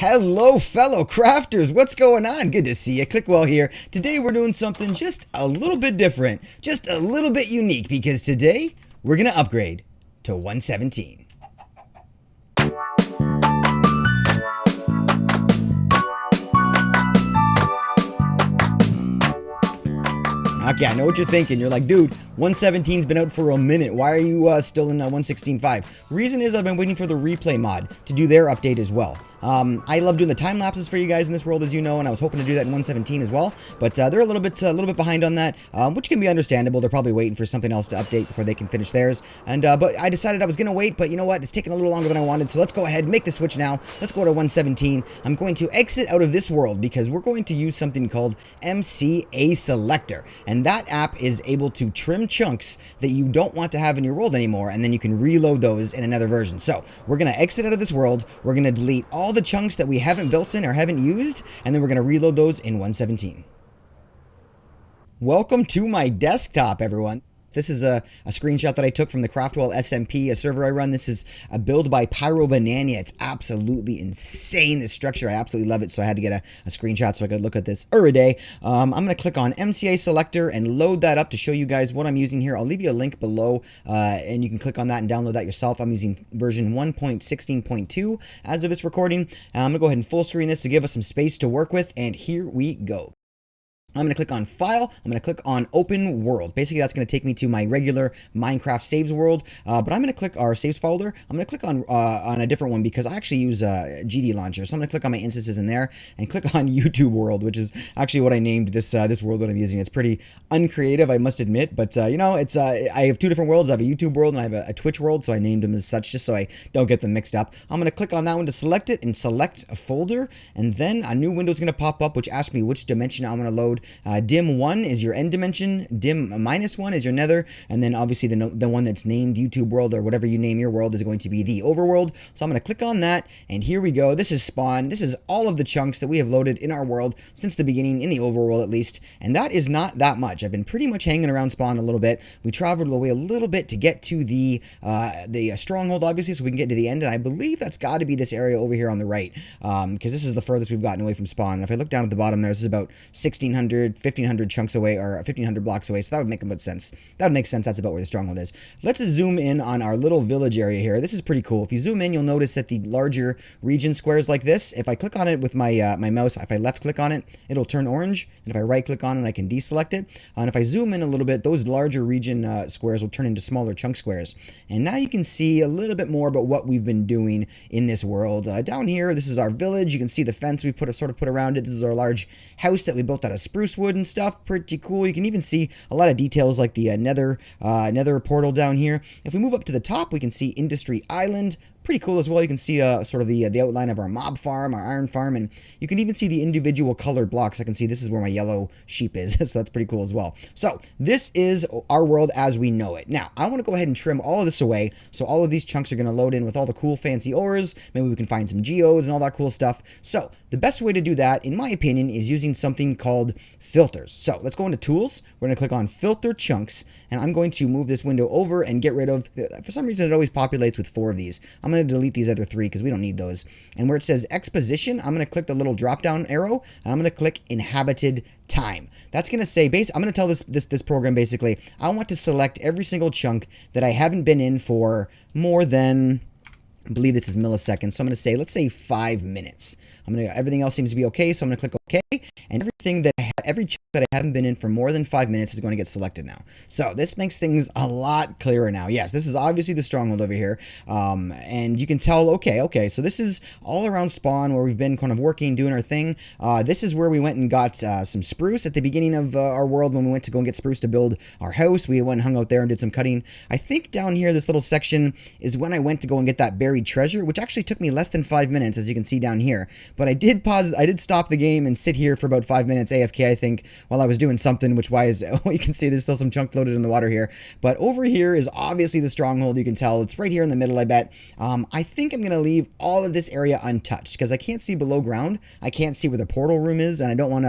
Hello, fellow crafters. What's going on? Good to see you. Clickwell here. Today we're doing something just a little bit different, just a little bit unique, because today we're going to upgrade to 117. Okay, I know what you're thinking. You're like, dude, 117's been out for a minute. Why are you still in 116.5? Reason is I've been waiting for the replay mod to do their update as well. I love doing the time lapses for you guys in this world, as you know, and I was hoping to do that in 117 as well. But they're a little bit behind on that, which can be understandable. They're probably waiting for something else to update before they can finish theirs. And but I decided I was gonna wait. But you know what? It's taking a little longer than I wanted. So let's go ahead and make the switch now. Let's go to 117. I'm going to exit out of this world because we're going to use something called Mca Selector, and that app is able to trim chunks that you don't want to have in your world anymore, and then you can reload those in another version. So we're gonna exit out of this world. We're gonna delete all the chunks that we haven't built in or haven't used, and then we're gonna reload those in 117. Welcome to my desktop, everyone. This is a screenshot that I took from the Craftwell SMP, a server I run. This is a build by Pyro Banana. It's absolutely insane, this structure. I absolutely love it, so I had to get a screenshot so I could look at this every day. I'm going to click on Mca Selector and load that up to show you guys what I'm using here. I'll leave you a link below, and you can click on that and download that yourself. I'm using version 1.16.2 as of this recording. I'm going to go ahead and full screen this to give us some space to work with, and here we go. I'm going to click on File. I'm going to click on Open World. Basically, that's going to take me to my regular Minecraft saves world. But I'm going to click our saves folder. I'm going to click on a different one because I actually use GD Launcher. So I'm going to click on my instances in there and click on YouTube World, which is actually what I named this world that I'm using. It's pretty uncreative, I must admit. But you know, it's I have two different worlds. I have a YouTube world and I have a Twitch world, so I named them as such just so I don't get them mixed up. I'm going to click on that one to select it and select a folder, and then a new window is going to pop up which asks me which dimension I want to load. Dim 1 is your end dimension, dim -1 is your nether, and then obviously the one that's named YouTube world or whatever you name your world is going to be the overworld. So I'm going to click on that, and here we go. This is spawn. This is all of the chunks that we have loaded in our world since the beginning, in the overworld at least, and that is not that much. I've been pretty much hanging around spawn a little bit. We traveled away a little bit to get to the stronghold, obviously, so we can get to the end, and I believe that's got to be this area over here on the right, because this is the furthest we've gotten away from spawn. And if I look down at the bottom there, this is about 1,500 chunks away, or 1,500 blocks away, so that would make good sense. That would make sense. That's about where the stronghold is. Let's zoom in on our little village area here. This is pretty cool. If you zoom in, you'll notice that the larger region squares like this, if I click on it with my my mouse, if I left click on it, it'll turn orange, and if I right click on it, I can deselect it. And if I zoom in a little bit, those larger region squares will turn into smaller chunk squares. And now you can see a little bit more about what we've been doing in this world. Down here, this is our village. You can see the fence we've sort of put around it. This is our large house that we built out of spruce wood and stuff. Pretty cool. You can even see a lot of details like the nether portal down here. If we move up to the top, we can see Industry Island. Pretty cool as well. You can see sort of the outline of our mob farm, our iron farm, and you can even see the individual colored blocks. I can see this is where my yellow sheep is, so that's pretty cool as well. So this is our world as we know it. Now, I want to go ahead and trim all of this away, so all of these chunks are going to load in with all the cool fancy ores. Maybe we can find some geos and all that cool stuff. So the best way to do that, in my opinion, is using something called filters. So let's go into Tools. We're going to click on Filter Chunks, and I'm going to move this window over and get rid of, for some reason it always populates with 4 of these. I'm going to delete these other 3 because we don't need those. And where it says Exposition, I'm going to click the little drop down arrow, and I'm going to click Inhabited Time. That's going to say, I'm going to tell this program basically, I want to select every single chunk that I haven't been in for more than, I believe this is milliseconds, so I'm going to say, let's say 5 minutes. Everything else seems to be okay, so I'm going to click OK, and every chunk that I haven't been in for more than 5 minutes is going to get selected now. So this makes things a lot clearer now. Yes, this is obviously the stronghold over here, and you can tell, okay, so this is all around spawn where we've been kind of working, doing our thing. This is where we went and got some spruce at the beginning of our world when we went to go and get spruce to build our house. We went and hung out there and did some cutting. I think down here, this little section is when I went to go and get that buried treasure, which actually took me less than 5 minutes, as you can see down here. But I did stop the game and sit here for about 5 minutes AFK, I think, while I was doing something, which why is, you can see there's still some chunk floated in the water here. But over here is obviously the stronghold. You can tell it's right here in the middle, I bet. I think I'm going to leave all of this area untouched because I can't see below ground. I can't see where the portal room is, and I don't want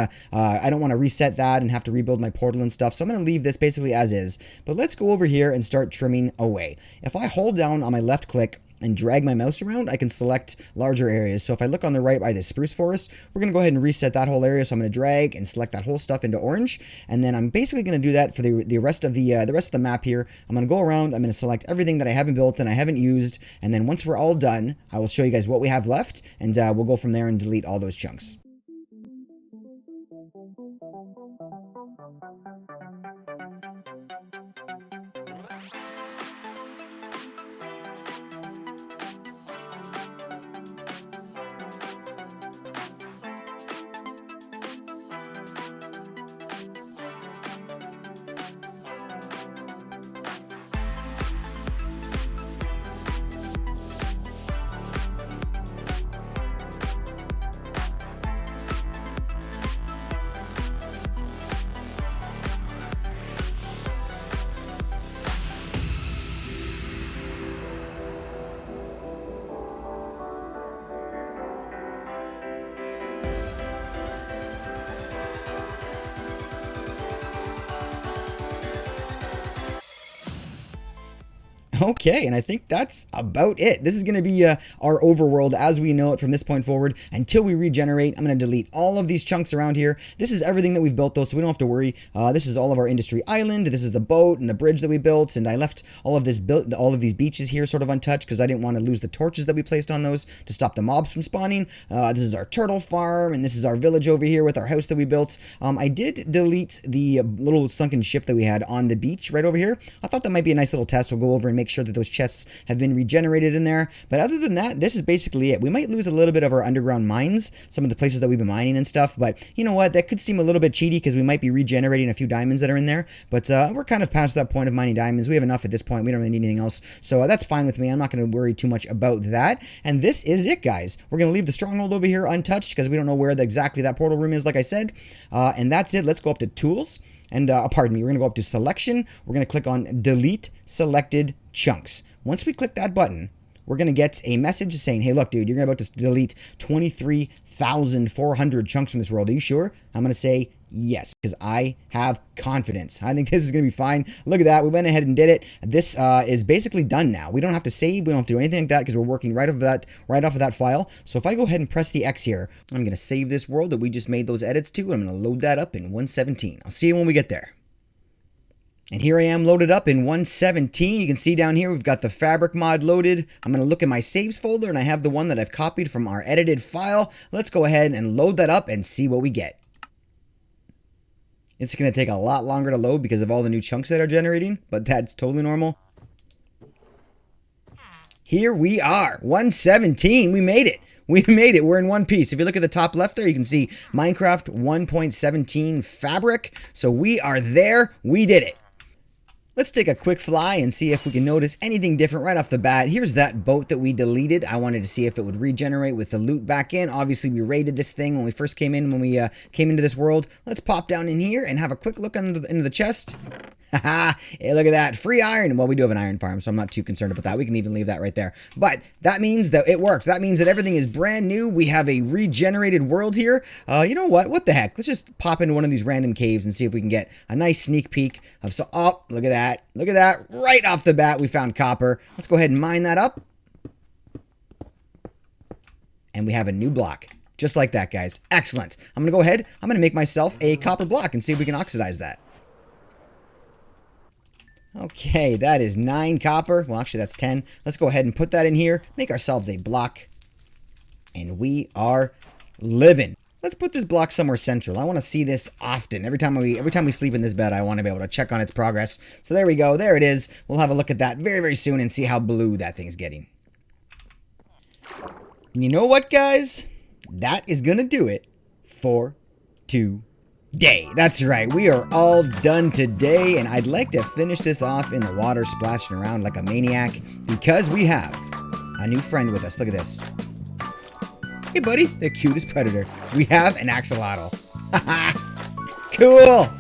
to reset that and have to rebuild my portal and stuff. So I'm going to leave this basically as is. But let's go over here and start trimming away. If I hold down on my left click and drag my mouse around, I can select larger areas. So if I look on the right by the spruce forest, we're going to go ahead and reset that whole area. So I'm going to drag and select that whole stuff into orange. And then I'm basically going to do that for the rest of the map here. I'm going to go around, I'm going to select everything that I haven't built and I haven't used. And then once we're all done, I will show you guys what we have left, and we'll go from there and delete all those chunks. Okay, and I think that's about it. This is going to be our overworld as we know it from this point forward until we regenerate. I'm going to delete all of these chunks around here. This is everything that we've built, though, so we don't have to worry. This is all of our industry island. This is the boat and the bridge that we built, and I left all of these beaches here sort of untouched because I didn't want to lose the torches that we placed on those to stop the mobs from spawning. This is our turtle farm, and this is our village over here with our house that we built. I did delete the little sunken ship that we had on the beach right over here. I thought that might be a nice little test. We'll go over and make sure that those chests have been regenerated in there. But other than that, this is basically it. We might lose a little bit of our underground mines, some of the places that we've been mining and stuff, but you know what? That could seem a little bit cheaty because we might be regenerating a few diamonds that are in there, but we're kind of past that point of mining diamonds. We have enough at this point. We don't really need anything else, so that's fine with me. I'm not going to worry too much about that. And this is it, guys. We're going to leave the stronghold over here untouched because we don't know where exactly that portal room is, like I said. And that's it. Let's go up to Tools. And pardon me, we're going to go up to Selection. We're going to click on Delete Selected Chunks. Once we click that button, we're going to get a message saying, hey, look, dude, you're about to delete 23,400 chunks from this world. Are you sure? I'm going to say yes, because I have confidence. I think this is going to be fine. Look at that. We went ahead and did it. This is basically done now. We don't have to save. We don't have to do anything like that because we're working right off of that file. So if I go ahead and press the X here, I'm going to save this world that we just made those edits to. I'm going to load that up in 117. I'll see you when we get there. And here I am loaded up in 117. You can see down here we've got the fabric mod loaded. I'm going to look in my saves folder and I have the one that I've copied from our edited file. Let's go ahead and load that up and see what we get. It's going to take a lot longer to load because of all the new chunks that are generating, but that's totally normal. Here we are, 117. We made it. We made it. We're in one piece. If you look at the top left there, you can see Minecraft 1.17 fabric. So we are there. We did it. Let's take a quick fly and see if we can notice anything different right off the bat. Here's that boat that we deleted. I wanted to see if it would regenerate with the loot back in. Obviously, we raided this thing when we first came in, when we came into this world. Let's pop down in here and have a quick look into the chest. Haha, hey, look at that. Free iron. Well, we do have an iron farm, so I'm not too concerned about that. We can even leave that right there. But that means that it works. That means that everything is brand new. We have a regenerated world here. You know what? What the heck? Let's just pop into one of these random caves and see if we can get a nice sneak peek of so. Oh, look at that. Look at that. Right off the bat, we found copper. Let's go ahead and mine that up. And we have a new block. Just like that, guys. Excellent. I'm going to go ahead. I'm going to make myself a copper block and see if we can oxidize that. Okay, that is 9 copper. Well, actually, that's 10. Let's go ahead and put that in here. Make ourselves a block. And we are living. Let's put this block somewhere central. I want to see this often. Every time we sleep in this bed, I want to be able to check on its progress. So there we go. There it is. We'll have a look at that very, very soon and see how blue that thing's getting. And you know what, guys? That is going to do it for today. That's right, we are all done today, and I'd like to finish this off in the water splashing around like a maniac because we have a new friend with us. Look at this. Hey buddy, the cutest predator. We have an axolotl. Cool.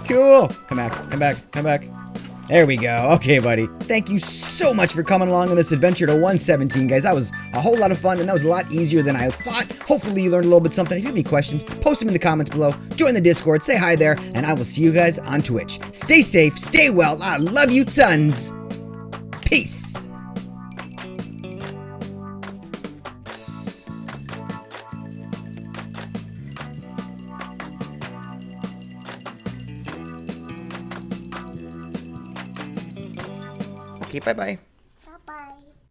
Cool. Come back, come back, come back. There we go. Okay, buddy. Thank you so much for coming along on this adventure to 117, guys. That was a whole lot of fun, and that was a lot easier than I thought. Hopefully, you learned a little bit something. If you have any questions, post them in the comments below. Join the Discord, say hi there, and I will see you guys on Twitch. Stay safe, stay well. I love you tons. Peace. Okay, bye-bye.